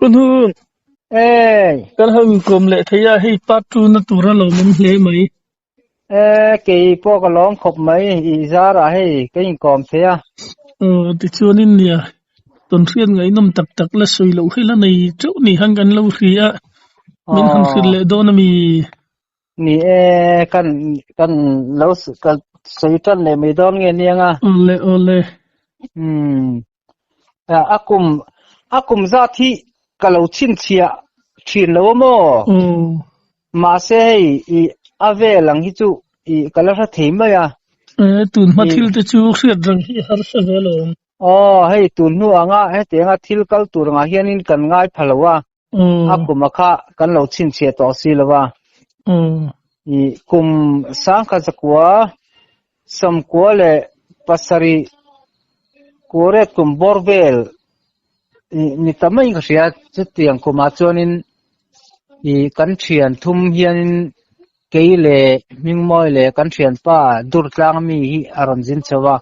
คุณฮู้กันเฮากลมเลทยาให้ปัตตูนตุระลอมันเลไหมเกยพวกร้องขบไหมอีซาระให้เกยกอมเสียติชวนินเนี่ยตนเรียนไงนำตักๆและสวยเหลาให้ละในเจ้านี่หังกันเลาเรียมินหันขึ้นเลโดนมีนี่กันเลากันสวยจันเลยไม่โดนเงี้ยเนี่ยงะโอเลอากุมซาที่กะเลาชินเชียชินเลวโมมาเซอีอาเวลังฮิจูอีกะลาเทมะยาตุนมาทิลตะจูเรียดรังฮิหาร์ซะเวลให้ตุนนูอ่ะให้เตงะทิลกัลตุรงะเฮียนินกันง่ายพะละวะอากุมะคะกันเลาชินเชียตอซีละวะอีกุมสังคสกัวสัมกัวเลปัสรีกัวเรกุมบอร์เวลนี่ตะไม่กะเสียจะเตียงกุมาจอนินอีกันเชียนทุมเฮียนเกยเลมิงมอยเลกันเชียนป้าดุรตางมีฮิอารันจินชวะ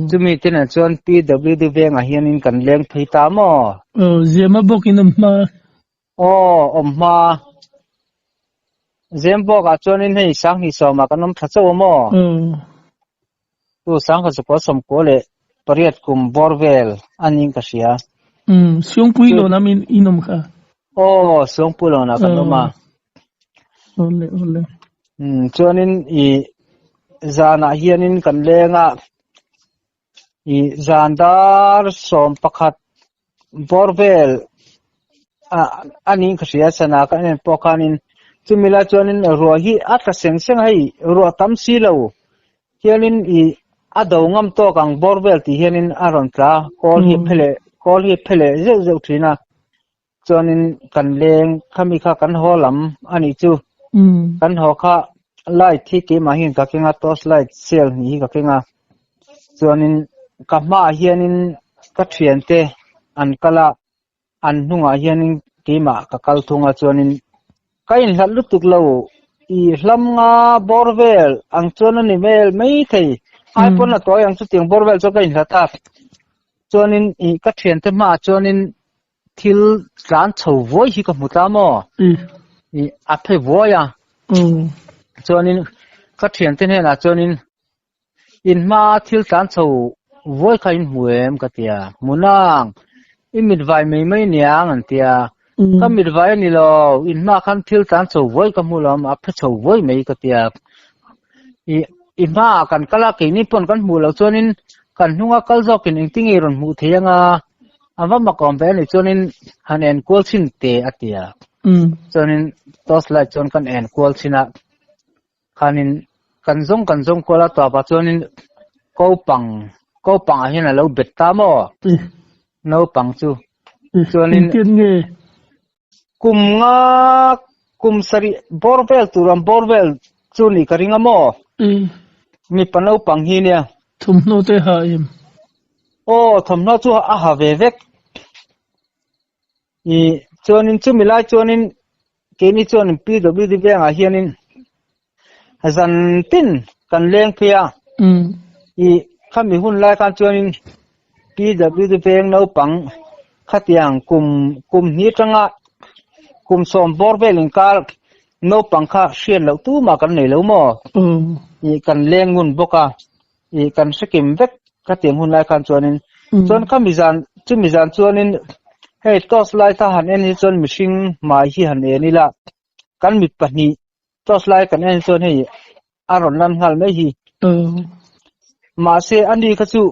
จุมีตินะจอน PWD เวงะเฮียนินกันเลงไผตามอเจมาบอกอินมามาเจมบอกอะจอนินให้สังฮิซอมากันนำทะเจวมอตูสังก็จะพอสมโกเลปริยัดกุมบอร์เวลอันนี้กะเสียสงปุยโลนะมินอินมค่ะสงปุยโลนะกันนมาโอเลจอนินอีจานะเฮียนินกันเลงะอีจานดาร์สมปะขัดบอร์เวลอันนี้กะเสียสนะกันปอคานินจุมิลาจอนินรัวฮีอัตเซ็งให้รัวตัมซีเลวเฮียนินอีอะดงงำโตกังบอร์เวลที่เฮียนินอารอนตราคอลฮีเพลเจ้าทีนะจอนินกันเลงคามิคากันฮอลำอันนี้จูกันฮอคาไลท์ที่เกมาหินกะเกงาตอสไลท์เซลนี่กะเกงาจอนินกัมมาเฮียนินกัทเฟียนเตอันกะละอันนุงาเฮียนินเกมากะกัลทุงาจอนินกายนลุตุกเลวอีลำงาบอร์เวลอังจอนนิเมลไม่ไทยไอปอนตัวยังสุดยังบอร์เวลจะกายนละทับจอนินอีกัทเฟียนเตมาจอนินทิลร้านชาววัยฮิกมุตามออีอัพเวัยจอนินกัทเฟียนเตเนี่ยนะจอนินอินมาทิลร้านชาววัยขยินหัวเอ็มกัตยามุนังอิมิดไวไม่เนียงอันเตียก็มิดไวนี่เราอินมาคันทิลร้านชาววัยก็มุลามอัพชาววัยไม่กัตยาอินมากันกะลากินี่ปนกันมุลาจอนินกันนุ่งกัลจอกินอิงติงเอรอนมุเทียงอาว่ามาคอมเพลนี่จอนินฮันเอ็นควอลชินเตอติยาจอนินตอสไลจอนกันเอ็นควอลชินะคันินกันซงควอลตัวปัจจุบันกอปังอาเห็นแล้วเบ็ดตามอโนปังจูจอนินกุมสรีบอร์เวลตุรัมบอร์เวลจูนี่กริงามอมีปนเอาปังฮีเนี่ยทุมโนเตหาอิมทุมโนจูอาหาเวเวกอีจอนินจูมิลาจอนินเกนี่จอนิน PWD เวงอาเฮียนินฮัซันตินกันเลงเพียอีข้ามีหุ่นไล่การจอนิน PWD เวงเอาปังขัดยังกุมนี้จังอ่ะกุมสมบอร์เวลิงกาลโนปังข้าเชียนเหล่าตู้มากันในเหล่าหม้ออีกันเลงหุ่นบกะอีกันสกิมเวกขัดยังหุ่นไล่การจอนินจนข้ามีจานจอนินให้ตอสไลทหารเอ็นจนมิชิงมาฮีหันเอนี่ละกันมิดปนีตอสไลกันเอ็นจนให้อารอนนันหัลไม่ฮีมาเซอันนี้ก็จู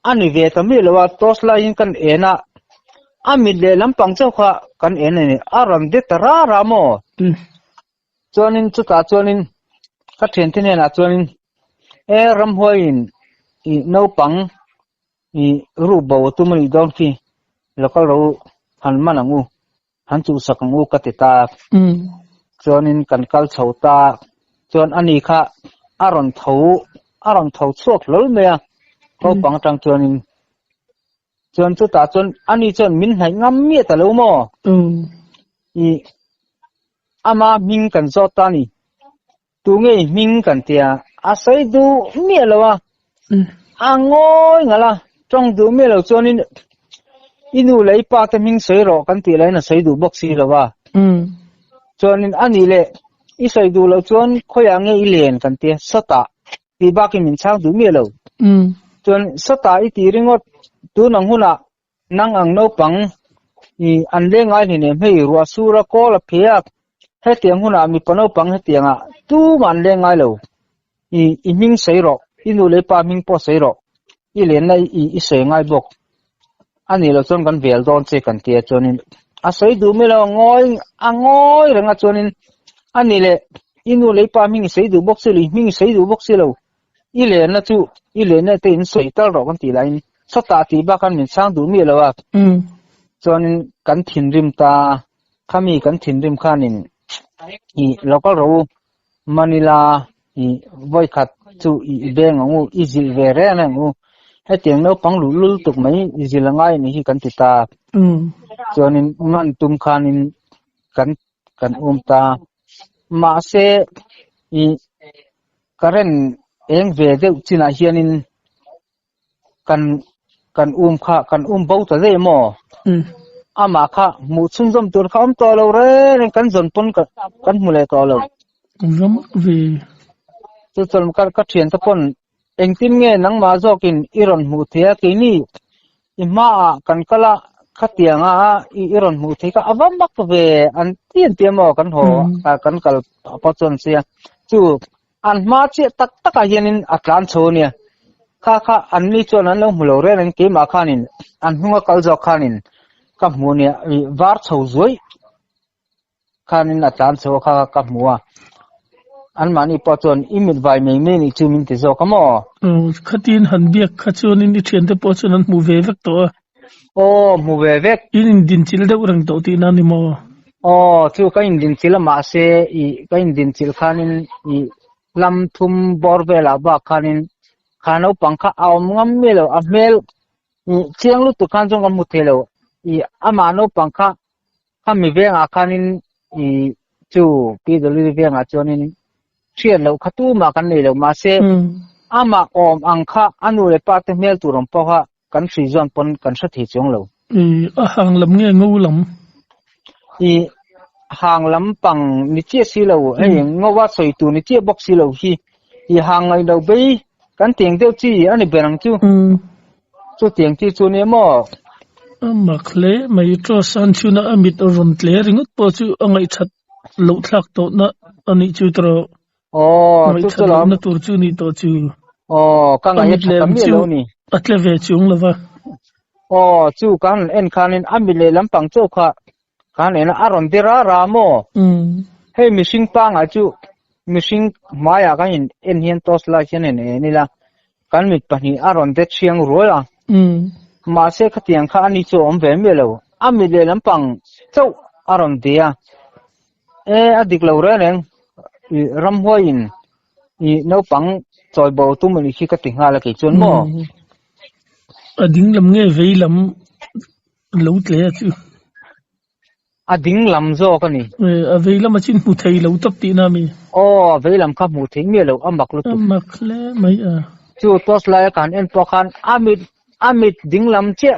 อันนี้เวทมีเลยว่าตอสไลยิงกันเอนะอามิดเลลำปังเจ้าข้ากันเอนี่อารอนเดตรารามอจวนินจุตาจวนินกัดเห็นที่เนี่ยนะจวนินรำหัวอินอีโนปังอีรูปบ่าวตุมันอีดอนฟีแล้วก็เราหันมาหนังูหันจูสักงูกัติตาจวนินกันกัลเฉาตาจวนอันนี้ค่ะอารอนเทาสวกเลยเมียเขาปังจังจวนินจวนจุตาจวนอันนี้จวนมินให้งำเมียแต่ละโมอีอามามิงกันจอตานี่ตัวเงี้ยมิงกันเตียอาศัยดูเมียละวะอ่างอยงะละจ้องดูเมียละจวนนิน inu lei pa te ming sei ro kan ti lai na sei du box si lawa chuanin ani le I sei du lo chuan khoya nge I len kan ti sata ti ba ki min chang du mi lo chuan sata I ti ringot tu nang huna nang ang no pang I an le ngai ni ne mei ruwa sura ko la phia he tiang huna mi pano pang he tianga tu man le ngai lo I ming sei ro inu le pa ming po sei ro I len na I sei ngai bok ani lo chuan kan vel don che kan tia chuanin a sei du mi lo ngoi ranga chuanin ani le inu le pa ming sei du bok se li ming sei du bok se lo I len na chu I len na te in sei tar ro kan ti lai sata ti ba kan min sang du mi lo wa chuanin kan thin rim ta khami kan thin rim khanin I local ro Manila I boycott chu I beng ngu I zil ve re na ngu he tiang no pang lul tuk mai I zilangai ni hi kan ti ta chuanin man tum khanin kan ta ma se I karen eng ve de china hianin kan kha kan bau ta le mo ama kha mu chun jom tur kham to lo re kan zon pon kan mu le to lo ram ve chu chol ka thian ta pon engtin nge nang ma jokin iron mu thia ke ni ima kan kala khatianga iron mu the ka awam mak ve an tien tiamo kan ho kan kal pachon sia chu an ma che tak taka hianin atlan chonia kha an ni chon an lo mulo re ren ke ma khanin an hunga kal jo khanin ka munia war chho zoi khanin atlan cho ka muwa an mani pachon imit vai me ni chumin te zo kamo khatin han biak khachon in thian te pachon an mu ve vek to mu ve vek in din chil de urang to ti na ni mo chu ka in din chil ma se ka in din chil khanin lam thum borbela ba khanin khano pangkha awm ngam melo amel chiang lu tu khan jong am muthelo amano pangkha khami ve nga khanin chu pi doli ve nga chonin thian lo khatu ma kan nei lo ma se ama om angkha anu le pa te mel tu rom pa kha kan sri zon pon kan sa thi chong lo a hang lam nge ngau lam hang lam pang ni che si lo ngowa soi tu ni che bok si lo hi hang ngai lo be kan tiang deu chi ani berang chu tiang chi chu ne mo makle mai tro san chuna amit ron tle ringot po chu angai that lo thlak to na ani chu tro chu chu lam na tur chu ni to chu ka ngai tham mi lo ni atle ve chung lova chu kan en khanin amile lampang chu kha kan en aron dira ramo he missing pa nga chu missing maya ka en hian tos la hian ni la kan mit pani aron de chiang rola ma se khatiang kha ani chu om ve me lo amile lampang chau aron dia adik lo re neng ram hoin no pang choi bo tu mani khi ka tinga la ke chon mo ading lam nge veilam lo tle chu ading lam zo ka ni veilam chin mu thei lo tap ti na mi veilam kha mu thei me lo amak lu tu makle mai chu tos la kan en po khan amit dinglam che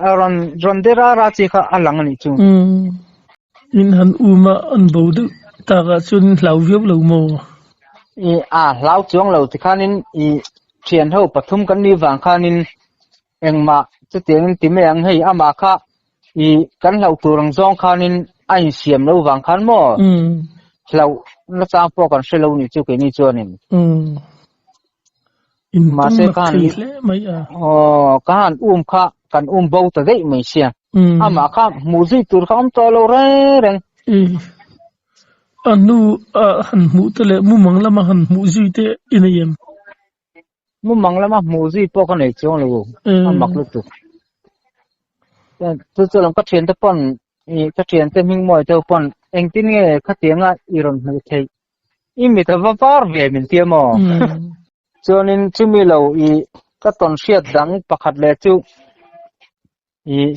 ron dera ra che kha alang ni chu in han uma an bodu ta ga chun hlau viu lo mo hlau chuang lo ti khanin thian ho pathum kan ni wang khanin engma chu tiang ti me ang hei ama kha kan hlau turang zong khanin ai siam lo wang khan mo hlau na cha po kan se lo ni chu ke ni chuanin in ma se kan mai kan kha kan bo ta dei mai sia ama kha muzi tur kham to lo re reng anu han mu tele mu mangla ma han mu ji te inayem mu mangla ma mu ji po kan nei chong lo amak lu tu tu lam ka thian ta pon ka thian te ming moi te pon engtin nge khatianga iron mu thei imi ta va par ve min ti mo chonin chumi lo ka ton siat dang pakhat le chu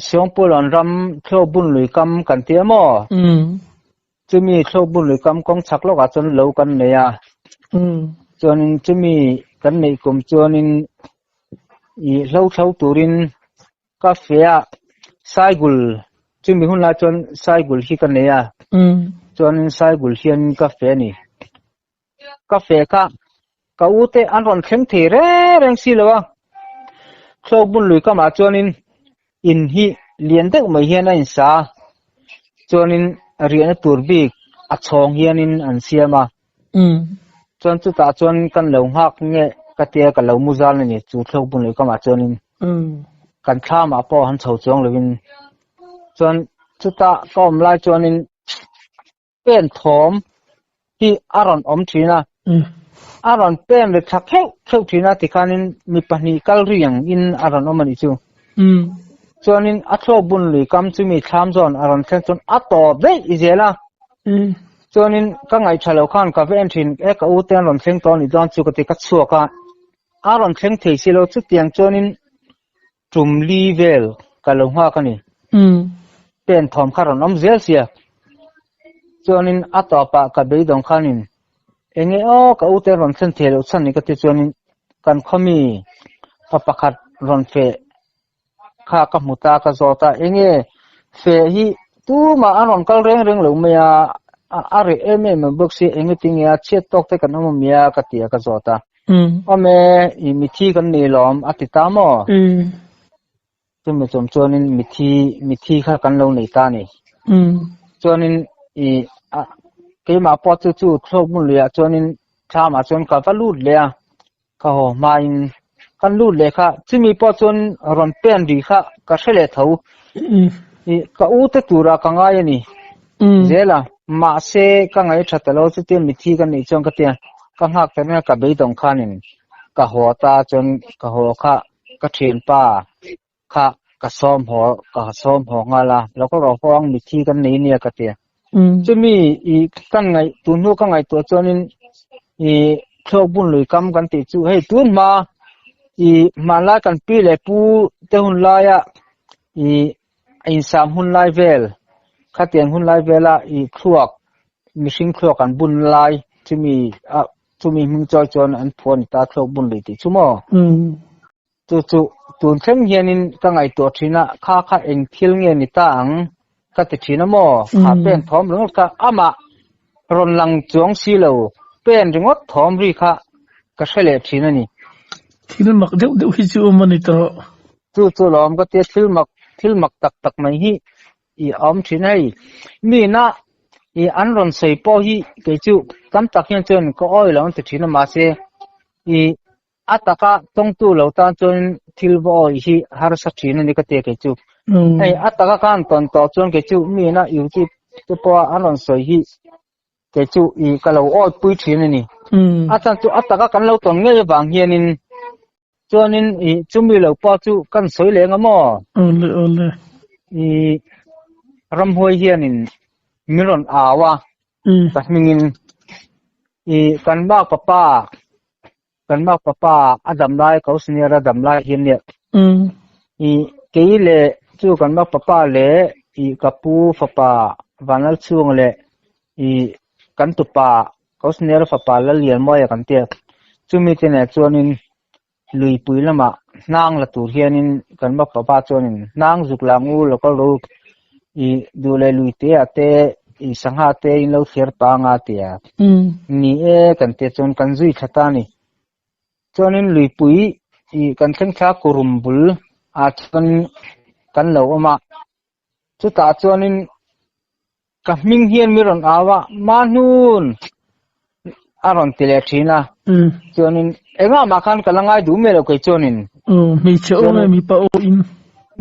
siongpolon ram thlobun lui kam kan ti mo chumi thlobun lui kam kong chak lo ka chon lo kan ne ya chonin chumi kan nei kum chonin lo thau turin ka fea Saigul chumi hun la chon Saigul hi kan ne ya chon Saigul hian cafe ni cafe ka ute an ron thleng the re reng si lawa thlok bun lui ka ma chonin in hi lian deuh mai hian a in sa chonin rian tur bik a chhong hianin an siama chon chu ta chon kan lo hak nge ka tia ka lo muzal ni chu thlok bun lui ka ma chonin kan thla ma po han chho chong lovin chon chu ta kom lai chonin pen thom hi aron om thina aron pen le thak kheu thina tikhanin mi pahni kal riang in aron omani chu chonin a thlok bun lui kam chu mi thlam zon aron thleng chon a to dei izela chonin ka ngai thalo khan ka ven thin e ka u ten ron thleng ton i don chu ka ti ka chuaka aron thleng thei silo chu tiang chonin tumli vel ka lo ha ka ni pen thom kharon om zel sia chonin a to pa ka be dong khanin enge o ka u ten ron thleng thelo chan ni ka ti chonin kan khomi pakhat ron fe kha ka muta ka zota enge fe hi tu ma aron kal reng lo meya are mm boxi enge tingia chet tok te kan om mia ka tia ka zota ome I mithi kan ni lom atita mo chumi chom chonin mithi kha kan lo nei ta ni chonin I ke ma po chu thlok mun le chonin tha ma chon ka valut le ka ho main kan lut le kha chimi po chon ron pen ri kha ka hrele tho I ka u te tura ka ngai ni zela ma se ka ngai thatalo chu te mithi kan ni chong ka tia ka hak te na ka be dong khanin ka ho ta chon ka ho kha ka thin pa kha ka som ho ngala lo ko ro hong mithi kan nei ni ka tia chumi I kan ngai tu nu ka ngai to chonin I thlok bun lui kam kan ti chu hei tun ma I mala kan pi le pu te hun la ya I in sam hun lai vel khatiang hun lai vela I khuak mishing khuak an bun lai chumi ming choi chon an phone ta thlok bun lui ti chumo chu tun thleng hianin ka ngai to thina kha eng thil nge ni ta ang ka ti thina mo kha pen thom rung ka ama ron lang chuang si lo pen ringot thom ri kha ka hrele thina ni thil mak deuh hi chu mani to chu lom ka te thil mak tak mai hi I om thin hai mi na I an ron sei po hi ke chu tam tak hian chon ko oi lo ti thina ma se I ataka tong tu lo ta chon thil bo hi har sa thina ni ka te ke chu ai ataka kan ton to chon ke chu mi na yu chi tu po an ron sei hi ke chu I ka lo oi pui thina ni atan chu ataka kan lo ton nge wang hianin chonin I chumi lo po chu kan soi le nga mo ole I ram hoi hianin miron awa tahmingin I kan ba papa adam lai ko senior adam lai hian ne I keile chu kan ba papa le I kapu papa vanal chung le I kan tu pa ko senior papa la lian moi kan te chumi te ne chonin lui pui lama nang la tur hianin kan ba papa chonin nang zuklang u lo ko ro I du le lui te ate I sangha te in lo fer pa nga tia ni kan te chon kan zui thata ni chonin lui pui I kan thleng thla kurumbul a chon kan lo ama chu ta chonin ka ming hian miron awa manun aron tile thina chonin enga ma khan kalangai du me lo kai chonin mi che o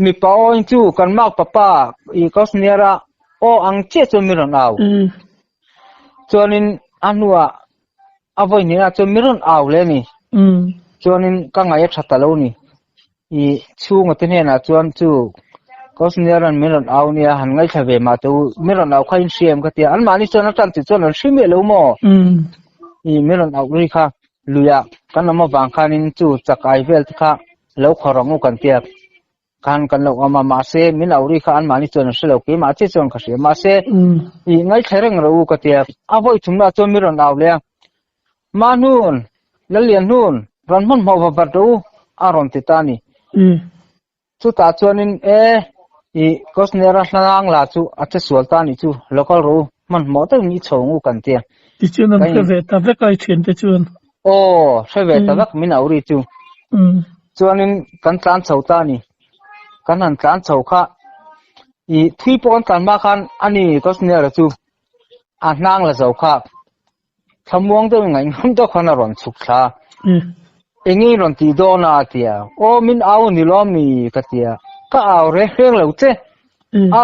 mi pa o in chu kan mak papa I kosniara o ang che chu miron aw chonin anua avoi ni na chu miron aw le ni chonin ka ngai thatalo ni I chunga te na chuan chu kosniaran miron aw ni han ngai thave ma tu miron aw khain siam ka ti an mani chon tan ti chon shime lo mo I miron aw ri kha luya kan ma wang khanin chu chakai vel kha lo khorong kan tia kan lo ama ma se min aw ri kha an mani chon shelo ke ma che chon kha se ma se I ngai thereng ro ka tia avoi thumna chon miron aw le manun lalian nun ran mon mo ba do aron ti tani chu ta chonin อีก็สเนรนางลาจูอาจจะสวลตานี่จูแล้วก็รู้มันหมอต้องมีชงูกันเตียที่จวนนั้นเวทาเวกไอเทียนที่จวนโอ้ใช่เวทาเวกมินเอารีจูจวนนี้กันจานเสาตานี่กันหันจานเสาค่ะอีที่ปอนกันมาคันอันนี้ก็สเนรจูนางละเสาค่ะทำมองตัวไงมันต้องขนาดร้อนสุขชาเองนี่ร้อนตีโดนาเตียโอ้มินเอานี่ล้อมนี่กัเตียก็เอาเรื่องเหล่าเจ้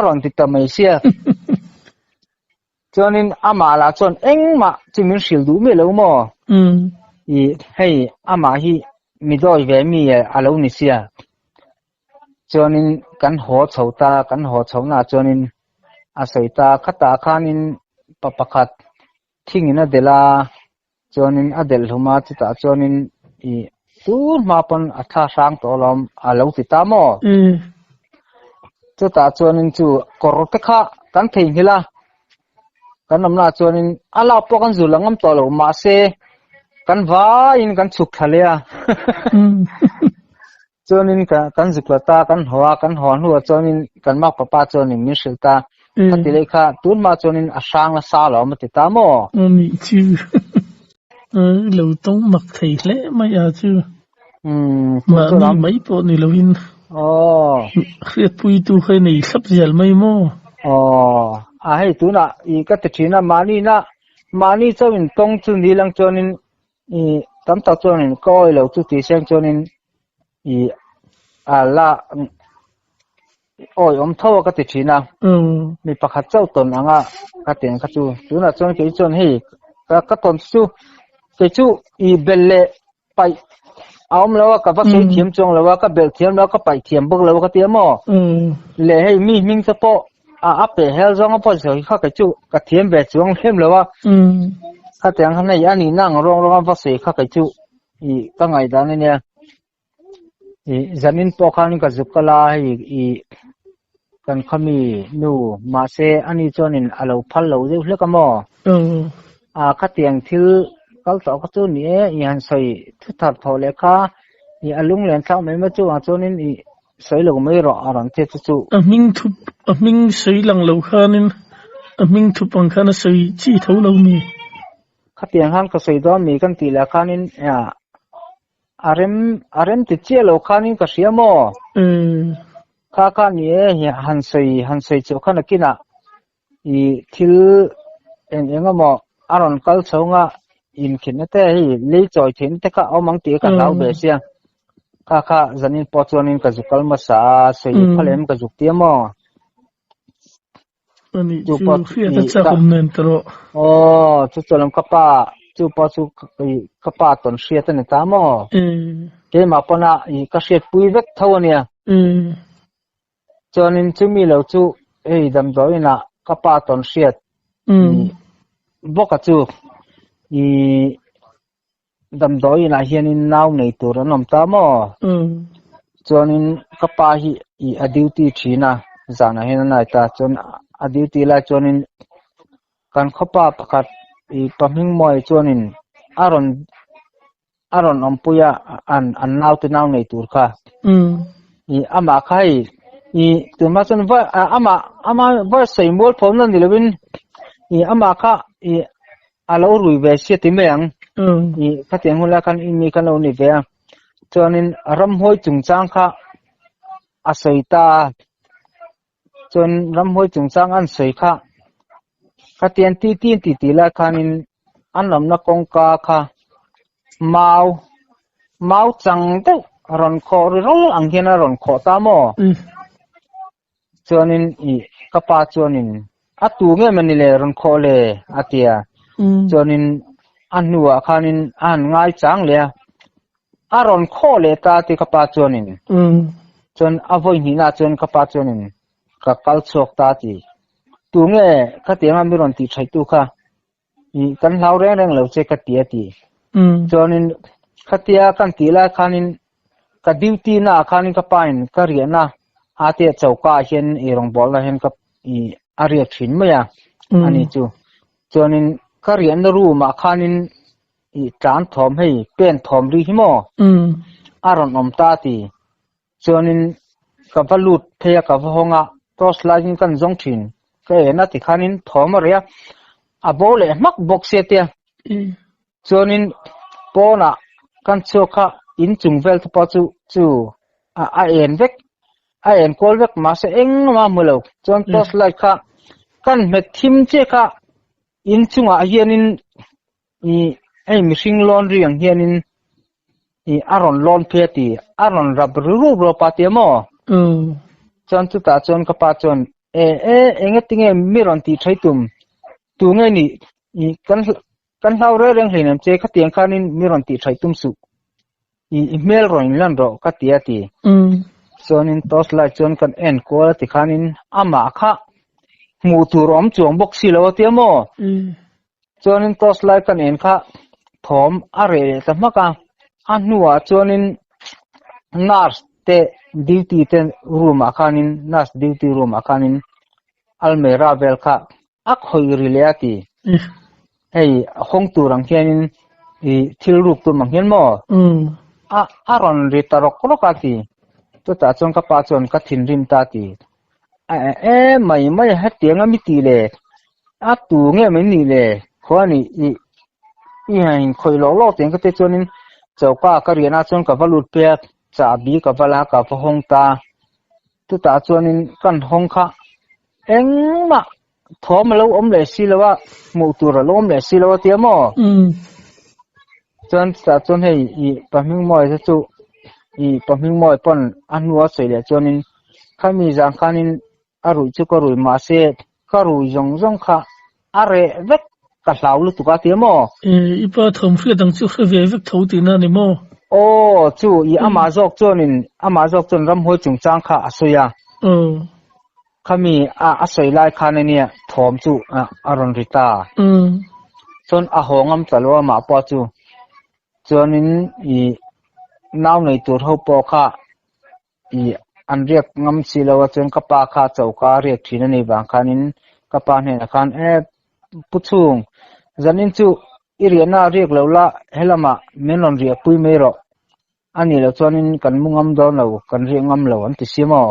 ร้อนติดตามไม่เสียจนนี้อามาละจนเอ็งมาจิมินสิลดูไม่รู้มั้งอีให้อามาฮีมีดอยเวมีอาลูนิเสียจนนี้กันหัวเฉาตากันหัวเฉาหน้าจนนี้อาศัยตาขัดตาขานินปะปะขัดทิ้งอินเดล่าจนนี้อเดลหุมาจิตาจนนี้อีตูนมาปนอัฐาสังตัวลมอาลูติตามอจิตาจนนี้จู่กรกตะข้ากันทิ้งฮิลากันนำหน้าจวนนี้อาลาปกันจุลังอัมตัวเรามาเสกันว่าอินกันสุขทะเลจวนนี้กันสุขละตากันหัวกันหอนหัวจวนนี้กันมากปะปาจวนนี้มิสิลตาถ้าติเลขาตุนมาจวนนี้อาช่างละสาลอมติตามอนี่ชื่อเราต้องมักไทยเละไม่อาชื่อมานี่ไม่ปอนี่เราอินเครียดปุยตูเคยนี่สับเสียลไม่มั่วให้ตัวน่ะอีก็ติดที่น่ะมานี่เจ้าอินตรงจุดนี้หลังจวนนี้อีตั้มตาจวนนี้ก็เราจุดที่เสียงจวนนี้อีละโอ้ยเท่าก็ติดที่น่ะมีประคัตเจ้าตนอ่ะก็เตียงก็จูตัวน่ะจวนกี่จวนให้ก็ตนจูกี่จูอีเบลเล่ไปเอาแล้วก็ว่าใช้เทียมจงแล้วก็เบลเทียมแล้วก็ไปเทียมบึกแล้วก็เทียมอ๋อเลยให้มีมิงสะโปอาเปเฮลจงก็พอจะเข้ากับจูกับเทียมแบบจงเข้มเลยว่าข้าแต่งข้างในอันนี้นั่งร้องพอเสียเข้ากับจูอีตั้งไงด้านนี้เนี่ยอีจะนินปอข้างนี้ก็จุกลาอีกันขมีนูมาเซอันนี้จนินอาเราพัลเราเรียกเรียกกันมั้งข้าแต่งที่ก็ต่อก็จูนี้ยันใส่ทุกทัดพอเลยค่ะอีอลุงเลี้ยงข้าวไม่มาจูจนินอีสวยหลงไม่รออะไรเท่จูมิงสวยหลังเราข้านินมิงทุบอังคารสวยจีเท่าเรามีข้าเตียงหันก็สวยด้วยมีกันตีละข้านินอารมติดเชี่ยเราข้านินก็เสียมั้งข้านี้หันสวยเจ้าข้านักกินอีทิลเองก็มั้งอารมณ์กัลเช้างะอินขินแต่ให้เลยจอยทิ้งแต่ข้าเอามังตีกันเราเบียเสียข้าจันนินปอจวนินก็จุกลมาสาสวยพลัมก็จุกเตี้ยมั้งจูปอจูจูลำกป้าจูปอจูกป้าตอนเสียตันตามอเกมาปนาอีกเสียปุยเวกเท่านี้จนนินจูมีเหล่าจูดำดอยน่ะกป้าตอนเสียบอกจูดำดอยน่ะเฮียนินนาวในตัวน้ำตามอจนนินกป้าอีอดีตที่ชีน่ะจานะเห็นน่ะตาจนอดีตละจนินกันขป้าประกาศอีปะมิงมวยจนินอารอนอมปุยอันนาวที่นาวในตัวค่ะอีอามาใครอีตัวมาจนว่าอามาว่าใส่หมวกผมนั่นดิลวินอีอามาค่ะอีอาเรารุยเวสีติเมียงอีข้าเตียงหุ่นละกันอีมีกันเราหนีเวียจนินรำห้อยจุงจางค่ะอาศัยตาจนรำห้อยจุงจางอันสวยค่ะข้าเตียนตีละคันินอันลำนักกงกาค่ะเมาจังเตรอนคอร้องอังเฮียนรอนคอตามอจนินอีกป้าจนินอัตูเงี้ยมันนี่เลยรอนคอเลยอาเตียจนินอันนัวคันินอันง่ายจังเลยรอนคอเลยตาที่กป้าจนินจนอภัยหินาจนกป้าจนินก็กัลชกตาตีตัวเงี้ยข้าเตียงมีรอนตีใช้ตัวค่ะอีกันเล่าเรื่องเราเช็คตีตีจนินข้าเตียกันตีละคันินก็ดิวตีน่ะคันินก็ไปน์ก็เรียนน่ะอาเตียเจ้าก้าเห็นอีรองบอลละเห็นกับอีอาเรียกชินไหมอ่ะอันนี้จูจนินก็เรียนรู้มาคันินอีจานทอมให้เป็นทอมรีหิมอารอนอมตาตีจนินกับลุดเทียกับห้องอ่ะ tos lagin kan zong thin ke na ti khanin thoma ria abole mak box setia chonin pona kan choka in chungvel to chu a en vek a en kol vek ma se eng ma mulo chon tos lag kha kan met thim che kha in chunga hianin I ai mishing laundry ang hianin I aron lon pheti aron rabru ro patiamo chon tu ta chon ka pa chon enge tinge miron ti thaitum tu nge ni I kan lau re reng hlinam che kha tiang khanin miron ti thaitum su I mel roin lan ro ka tia ti chonin tos la chon kan en ko ti khanin ama kha mu tu rom chuang bok si lo tiamo chonin tos la kan en kha thom are ta maka anua chonin nurse te duty te room akanin nurse duty room akanin almera velka ak hoi rileati hey hong turang hianin I thilrup tu manghian mo aron ritarok krokati to ta chon ka pa chon ka thin rim ta ti mai hatianga mi ti le a tu nge mai ni le khoni I hain khoi lo teng ka te chonin chawka ka riana chon ka valut pe cha bi ka vala ka hong ta tu ta chonin kan hong kha engma thom lo om le silawa mu tur lo om le silawa tiamo chon ta chon hei I paming moi chu I paming moi pon anua soile chonin khami jang khanin arui chu ko rui ma se ka rui jong kha are vek ka lau lu tu ka tiamo ipa thom fia dang chu ve vek tho ti na ni mo chu I amazok chonin amazok chon ram hoi chung chang kha asoya khami asoi lai khanania thom chu aron rita chon a hongam chalwa ma pa chu chonin I naw nei tur ho po kha I an riak ngam silawa chon ka pa kha chauka riak thina nei bang khanin ka pa ne khan puchung zanin chu iriana riak lola helama menon riak pui mero ani lo chonin kan mungam do lo kan riangam lo an ti simo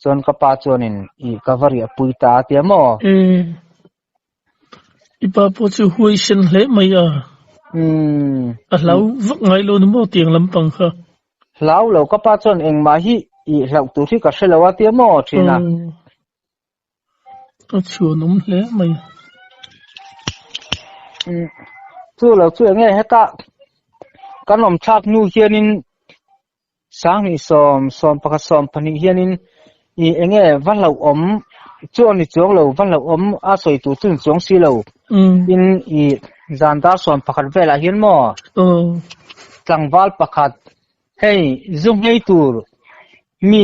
chon ka pa chonin I coveria pui ta tiamo ipa po chu huishin le mai a lau vak ngai lo mo tiang lampang kha lau lo ka pa chon eng ma hi I lau tu thi ka selawa tiamo thina chu num le mai chu lo chu nge heta kanom thak nu hianin sang ni som pakha som phani hianin I enge vanlo om choni chong lo vanlo om a soi tu chung chong si lo in I zandar som pakhat vela hian mo tlangwal pakhat hey zum hei tur mi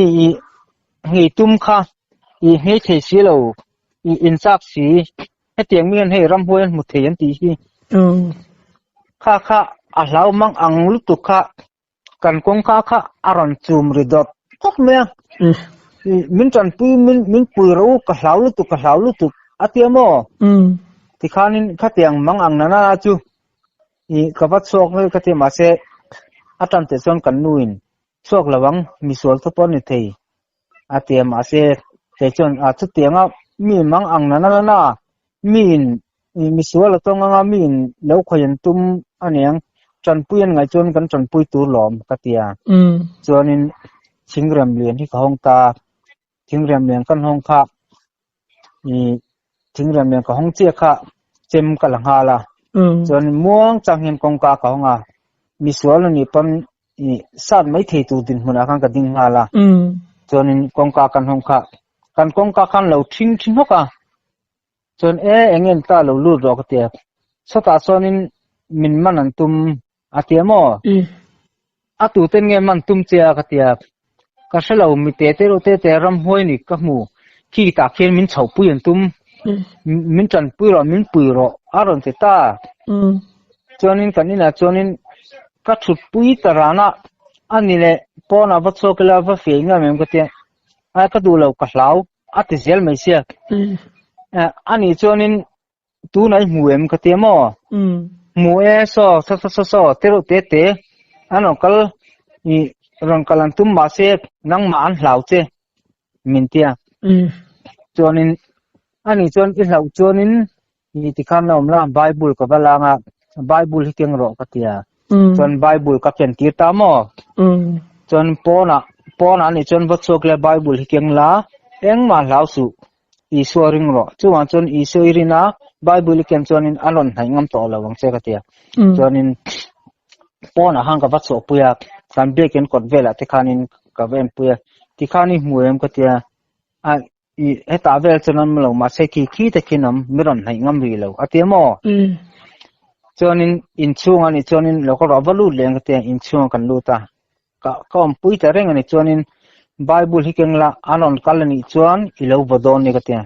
ngei tum kha I hei the si lo I inchak si hetiang mian hei ram hoen mu theyan ti hi kha a lau mang ang lu tu kha kan kong kha aron chum ridot kok me min chan pui min pui ro ka lau lu tu atiamo ti khanin khatiang mang ang nana chu I kavat sok ne ka te ma se atan te son kan nuin sok lawang misol to pon ni thei atiam ase te chon a chu tianga mi mang ang nana min misol to nga min lo khoyen tum aniang chan puyen ngai chon kan chan pui tu lom katia chonin chingram lian hi ka hong ta chingram lian kan hong kha I chingram lian ka hong che kha chem ka lang hala chon muang chang hin kong ka honga misol ni pon I san mai thei tu din huna kan ka ding hala chonin kong ka kan hong kha kan kong ka kan lo thing hoka chon engen ta lo lu ro ka te sota chonin min manan tum atiamo atu ten nge man tum chia ka tia ka selo mi te ram hoi ni ka mu ki ta khen min chau puyen tum min chan pui ro aron te ta chonin kanina chonin ka thut pui tarana anile pona va chokla va fe nga mem ka te a ka du lo ka hlau ati zel mai sia ani chonin tu nai muem ka te mo mu so tero te ano kal I ron kalan tum ma se nang ma an hlau che min tia chuanin ani chuan I hlau chuanin ni tikhan nom la bible ka balanga bible hikeng ro katia chuan bible ka ken tir ta mo chuan pona ni chuan bachok le bible hikeng la engma hlau su isuaring ro chuan chuan isuirina bible ken chuanin alon hai ngam to lawang che katia chuanin pona hang ka bachok puya kan beken kot vela tikhanin ka ven puya tikhani muem katia a I eta vel chuan lo ma se ki te kinam miron hai ngam ri lo atiamo chuanin in chung ani chuanin lo ko rawalu leng te in chung kan luta ka kom pui ta reng ani chuanin bible hikeng la anon kalani chuan I lo bodon ni katia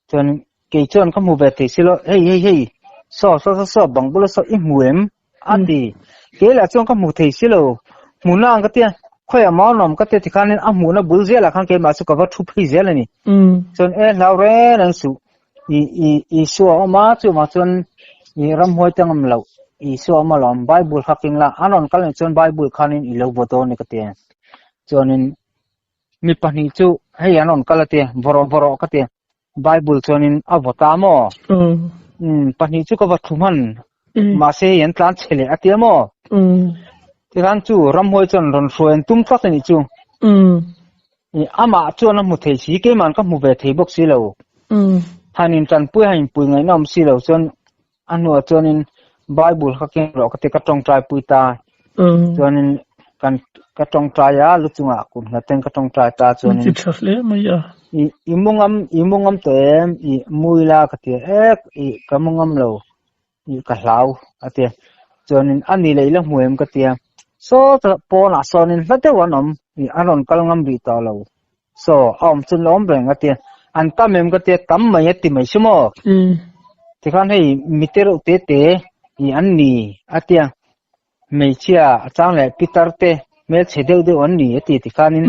chuan ke chuan ka mu be te silo hey so bangbulo so I muem ati ke la chuan ka mu the silo munang katia khoi amao nom ka te tikhanin amuna bulzela khan ke ma su ka va thu phi zelani chon laure nang su I so ma chu ma chon I ram hoi tangam lo I so ma lom bible haking la anon kal chon bible khanin I lo bodo ni ka te chonin mi pani chu hey anon kalate boro ka te bible chonin avota mo pani chu ka va thuman ma se yan tlan chele atiamo tiran chu ram hoi chon ron soen tum tak ni chu ama chuan mu thei si ke man ka mu ve thei bok si lo hanin tan pui hain pui ngai nom si lo chon anu chonin bible ka ken ro ka te ka tong trai pui ta chonin kan ka tong trai ya lu chunga kun na ten ka tong trai ta chonin chhle ma ya imungam tem I muila ka te ek I kamungam lo I ka hlau ate chonin ani leila muem ka te so pona sonin late wanom I aron kalngam ri ta lo so chun lom breng ate an tamem ka te tam mai ati mai sumo tikhan hei mitero te I anni ate meichia achang le pitar te me chedeu de anni ati tikhanin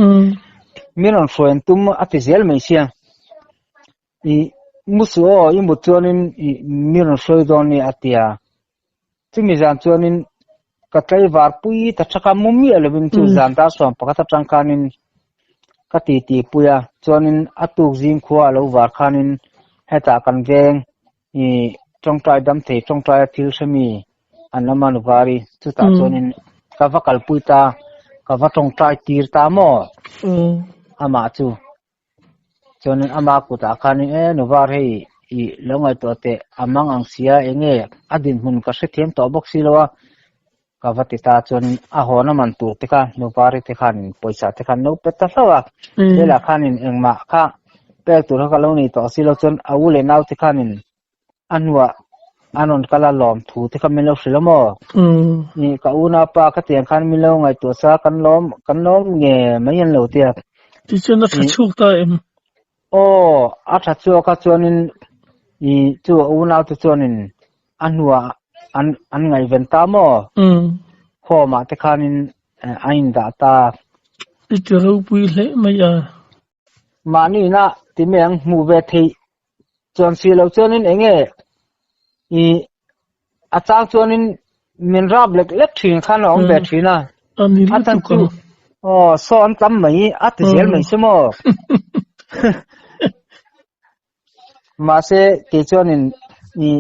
miron foen tum ati zel meisia I musuo I mutuanin I miron soidon ni atia timi jan chuanin katlai war pui ta chaka mummi alawin chu zanda som pakata tangkanin katiti puya chuanin atuk jing khuwa lo war khanin heta kan veng I tongtrai dam thei tongtrai thil sami anaman wari chuta chuanin kavakal puita kava tongtrai tir ta mo ama chu chuanin ama kuta khanin nuwar hei I longai to te amang ang sia enge adin hun ka se them to box silowa kavati ta chuanin a hona man tu te kha nuwari te khan poisa te khan no peta hlawa ela khanin engma kha pel tu ka lo ni to silo chon awule nau te khanin anwa anon kala lom thu te kha melo silamo ni ka una pa ka te khan milo ngai to sa kan lom nge mayan lo te ti chen na chuk ta em a thachu ka chuanin I chu una tu chuanin anwa an ngai venta mo khoma te khanin ain da ta I tero pui le ma ya mani na ti meng mu ve thei chon si lo chuanin enge I achang chuanin min rab lek thin khan ong be thina ani lu tu ko so an tam mai at zel mai sumo ma se ke chonin I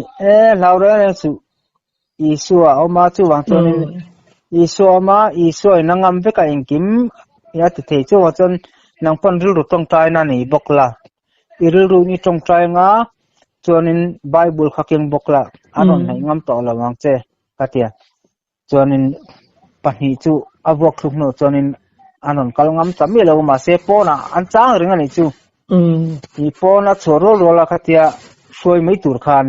laura su isua oma chu wang chonin isoma isoi nangam ve ka engkim ya te thei chu chon nang pon ru tong tai na nei bokla iru ni tong tai nga chonin bible khaking bokla anon nei ngam to lawang che katia chonin pani chu avok thukno chonin anon kalngam tami lo ma se pona an chang ring ani chu I pona choro rola khatia soi mai tur khan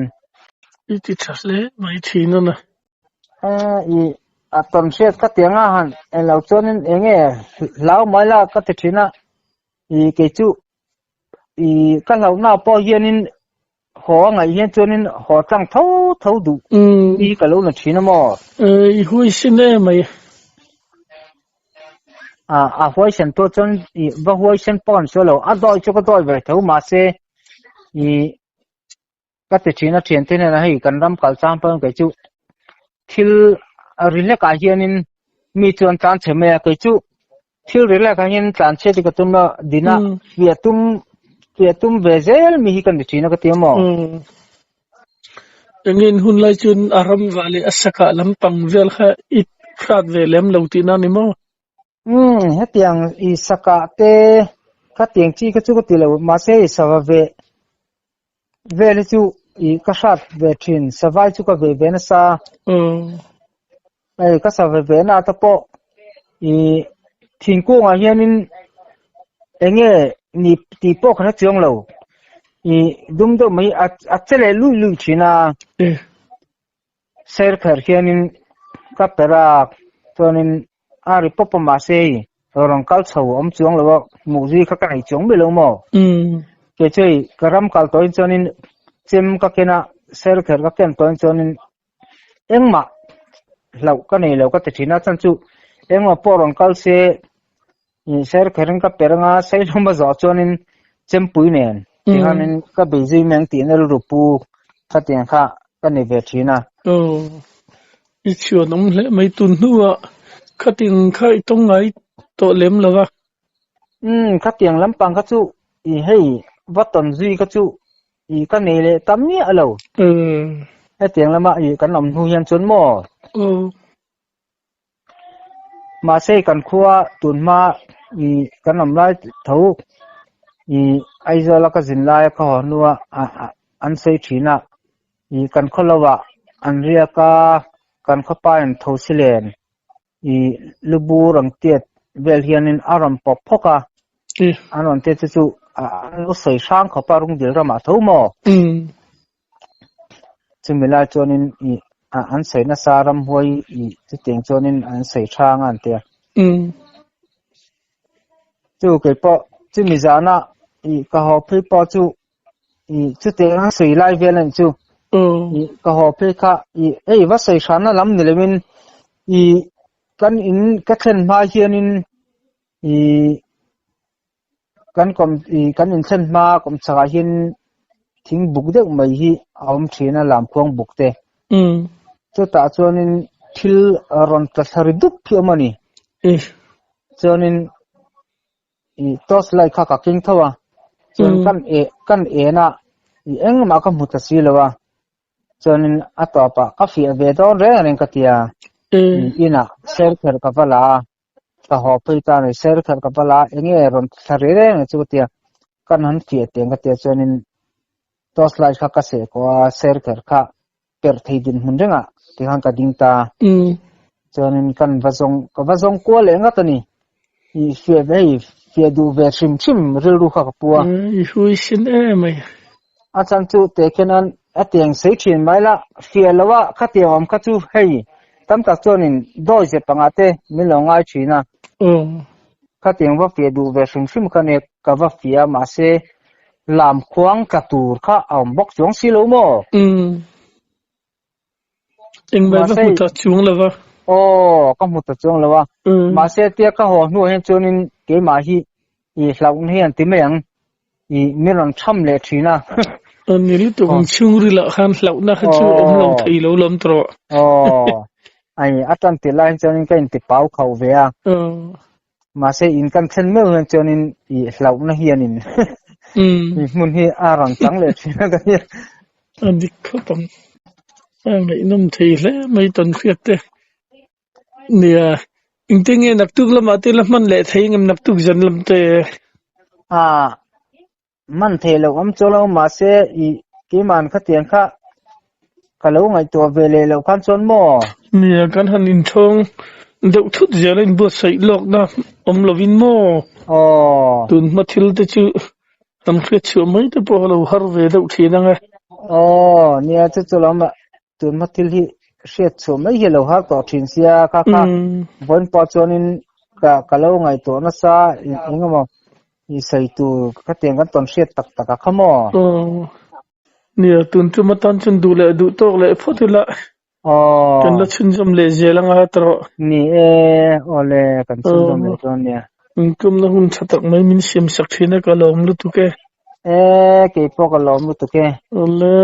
I ti chhle mai thina na I aton set ka tianga han elo chonin enge lau mai la ka te thina I ke chu I ka lau na po hianin ho ngai hian chonin ho tang tho du I ka lo na thina mo I hui sine mai a hoi sen to chon I ba hoi sen pon solo a doi chu ka doi ve tho ma se I ka te thina thian te na hei kan ram kal chang pon ke chu thil rile ka hianin mi chuan chan cheme ke chu thil ri la ka hin tlan che ti ka tum la dina Vietnam vezel mi hi kan china ka tiamo engin hun lai chun aram wale asaka lampang vel kha it khat velem lautina ni mo hetiang I saka te ka tiang chi ka chu ka ti lo ma se sawa ve le chu I ka shat ve thin savai chu ka ve na sa ai ka sa ve na ta po I thingkung a hianin enge ni ti po khana chiong lo I dum do mai a chele lu china ser khar hianin ka pera tonin ari popo ma se rong kal chho om chiong lo muji kha ka nei chiong be lo mo ke chei karam kal toin chonin chem ka kena ser khar ka ken toin chonin engma lau ka nei lo ka te thina chan chu engma porong kal se ser kharing ka peranga sei thoma zo chonin chempui nen tihanin ka beji meng ti na rupu khateng kha ka nei ve thina I chuan om le mai tun nuwa khating khai tong ngai to lem lawa khateng lampang ka chu I hei waton zui ka chu I ka nei le tamni alo hetiang lama I kan om hu hian chun mo ma sei kan khuwa tunma I kan om lai tho I aizola ka zinlai ka nuwa an sei thina I kan kholawa an ria ka kan khapain thosilen I lubu rang tiet vel hianin aram pop phoka anon te chu an sei sang khapa rung dil rama thomo chimila chonin I an sei na saram hoi I chiteng chonin an sei thang an te chu ke po chimizana I ka ho phi po chu I chiteng an sei lai velan chu I ka ho phi kha I ei wa sei thana lam nilemin I kan in ka thlen ma hianin I kan in thlen ma kom chaga hin thing buk deuh mai hi aum thina lam phuang bukte chu ta chonin thil ron ta thari dup phiamani chonin I tos lai kha ka king thawa chon kan e na I engma ka muta silawa chonin atopa ka fi ve don re ren ka tia ina ser khar ka pala ka ho phi ta ne ser khar ka pala enge ron thari re chu tia kan han fi teng ka tia chonin tos lai kha ka se ko ser khar kha per thei din hun renga ti han ka ding ta chonin kan wazong ko le nga tani I fe du ve chim rilu kha ka puwa I hui sin mai a chan chu te kenan ateng sei thin mai la fe lawa kha te om kha chu hei tam ta chonin doi je pangate milongai thina kha teng wa fe du ve chim kha ne ka wa fia ma se lam khuang ka tur kha om bok chong si lo mo engma wa ta chung lawa ka mu ta chong lawa ma se tia ka ho nu hen chonin ke ma hi I hlaung hian ti meng I miron tham le thina anil to chung ri la khan hlau na kha chu om lo thei lo lom tro ai atan ti lai chonin ka in ti pau khau ve a ma se in kan thlen me hen chonin I hlau na hianin mun hi arang chang le thina ka hi adik khopam ang nei nom thei le mai ton khiat te nia ingtenge naktuk lam ate la man le thei ngam naktuk jan lam te man thelo am cholo ma se I ki man kha tian kha kalo ngai to vele lo kan chon mo nia kan han in thong deuh thut zelen bo sai lok na om lovin mo tun mathil te chu tam khre chu mai te po lo har ve deuh thina nga nia chu cholom tun mathil hi shet chu mai hi lo har to thin sia kha bon po chonin ka lo ngai to na sa engamo I sai tu ka teng kan ton shet tak ka khamo nia tun tu matan chun du le du tok le photila kan la chun jom le jelanga tro ni ole kan chun jom le ton nia kum na hun chatak mai min sim sak thina ka lom lu tu ke ke po ka lom lu tu ke ole